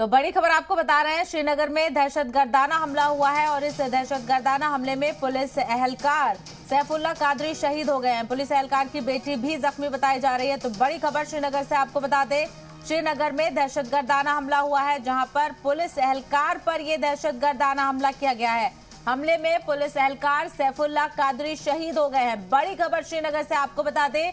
तो बड़ी खबर आपको बता रहे हैं, श्रीनगर में दहशतगर्दाना हमला हुआ है और इस दहशतगर्दाना हमले में पुलिस एहलकार सैफुल्लाह कादरी शहीद हो गए हैं। पुलिस एहलकार की बेटी भी जख्मी बताई जा रही है। तो बड़ी खबर श्रीनगर से आपको बता दें, श्रीनगर में दहशतगर्दाना हमला हुआ है, जहां पर पुलिस एहलकार पर यह दहशतगर्दाना हमला किया गया है। हमले में पुलिस एहलकार सैफुल्लाह कादरी शहीद हो गए हैं। बड़ी खबर श्रीनगर से आपको बता दें,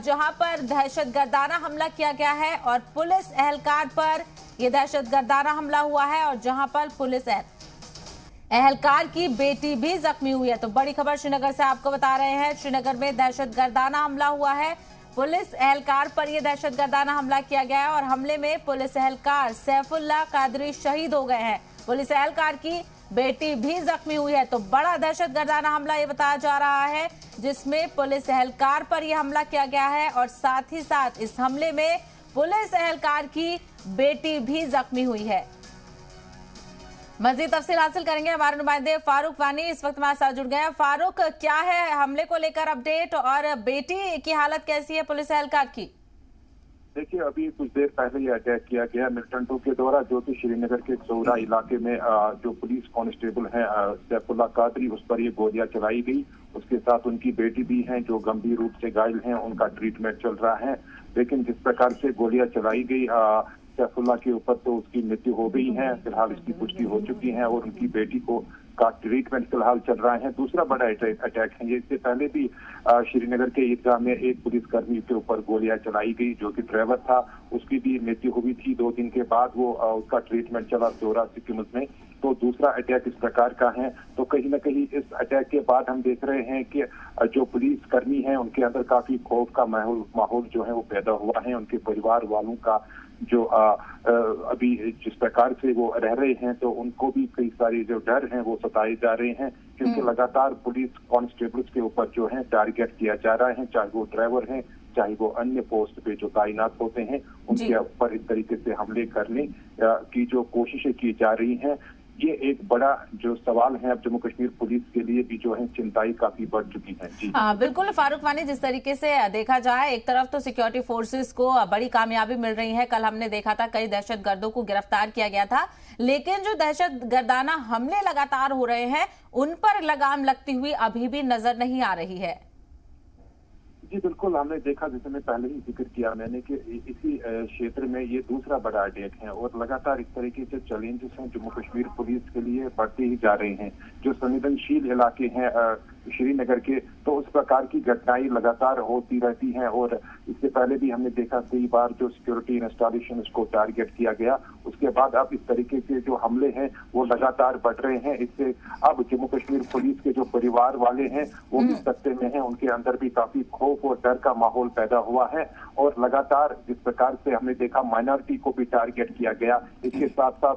जहां पर दहशतगर्दाना हमला किया गया है और पुलिस एहलकार पर यह दहशतगर्दाना हमला हुआ है और जहां पर पुलिस एहलकार की बेटी भी जख्मी हुई है। तो बड़ी खबर श्रीनगर से आपको बता रहे हैं, श्रीनगर में दहशतगर्दाना हमला हुआ है, पुलिस एहलकार पर यह दहशतगर्दाना हमला किया गया है और हमले में पुलिस एहलकार सैफुल्लाह कादरी शहीद हो गए हैं। पुलिस एहलकार की बेटी भी जख्मी हुई है। तो बड़ा दहशतगर्दाना हमला ये बताया जा रहा है, जिसमें पुलिस एहलकार पर यह हमला किया गया है और साथ ही साथ इस हमले में पुलिस एहलकार की बेटी भी जख्मी हुई है। मजीद तफसील हासिल करेंगे, हमारे नुमाइंदे फारूक वानी इस वक्त हमारे साथ जुड़ गए हैं। फारूक, क्या है हमले को लेकर अपडेट और बेटी की हालत कैसी है पुलिस एहलकार की? देखिए, अभी कुछ देर पहले ये अटैक किया गया मिल्टन 2 के द्वारा, जो कि श्रीनगर के चौरा इलाके में जो पुलिस कांस्टेबल है सैफुल्लाह कादरी, उस पर ये गोलियां चलाई गई। उसके साथ उनकी बेटी भी हैं जो गंभीर रूप से घायल हैं, उनका ट्रीटमेंट चल रहा है। लेकिन जिस प्रकार से गोलियां चलाई गई सैफुल्लाह के ऊपर, तो उसकी मृत्यु हो गई है। फिलहाल इसकी पुष्टि हो चुकी है और उनकी बेटी का ट्रीटमेंट फिलहाल चल रहा है। दूसरा बड़ा अटैक है ये, इससे पहले भी श्रीनगर के ईदगाह में एक पुलिसकर्मी के ऊपर गोलियां चलाई गई, जो कि ड्राइवर था, उसकी भी मृत्यु हुई थी। 2 दिन के बाद वो उसका ट्रीटमेंट चला चौरा सिक्किम में। तो दूसरा अटैक इस प्रकार का है। तो कहीं न कहीं इस अटैक के बाद हम देख रहे हैं कि जो पुलिसकर्मी हैं उनके अंदर काफी खौफ का माहौल जो है वो पैदा हुआ है। उनके परिवार वालों का जो अभी जिस प्रकार से वो रह रहे हैं, तो उनको भी कई सारे जो डर हैं वो सताए जा रहे हैं, क्योंकि लगातार पुलिस कांस्टेबल्स के ऊपर जो है टारगेट किया जा रहा है, चाहे वो ड्राइवर हैं, चाहे वो अन्य पोस्ट पे जो तैनात होते हैं, उनके ऊपर इस तरीके से हमले करने की जो कोशिशें की जा रही हैं। ये एक बड़ा जो सवाल है अब जम्मू कश्मीर पुलिस के लिए भी जो है चिंताएं काफी बढ़ चुकी हैं। जी हाँ, बिल्कुल फारूक वानी, जिस तरीके से देखा जाए, एक तरफ तो सिक्योरिटी फोर्सेस को बड़ी कामयाबी मिल रही है। कल हमने देखा था कई दहशतगर्दों को गिरफ्तार किया गया था, लेकिन जो दहशतगर्दाना हमले लगातार हो रहे हैं उन पर लगाम लगती हुई अभी भी नजर नहीं आ रही है। जी बिल्कुल, हमने देखा, जैसे मैं पहले ही जिक्र किया मैंने, कि इसी क्षेत्र में ये दूसरा बड़ा अटैक है और लगातार इस तरीके से चैलेंजेस हैं जम्मू कश्मीर पुलिस के लिए बढ़ते ही जा रहे हैं। जो संवेदनशील इलाके हैं श्रीनगर के, तो उस प्रकार की घटनाएं लगातार होती रहती हैं और इससे पहले भी हमने देखा कई बार जो सिक्योरिटी इंस्टॉलेशन को टारगेट किया गया। उसके बाद अब इस तरीके के जो हमले हैं वो लगातार बढ़ रहे हैं। इससे अब जम्मू कश्मीर पुलिस के जो परिवार वाले हैं वो भी सत्ते में हैं, उनके अंदर भी काफी खौफ और डर का माहौल पैदा हुआ है। और लगातार जिस प्रकार से हमने देखा माइनॉरिटी को भी टारगेट किया गया, इसके साथ साथ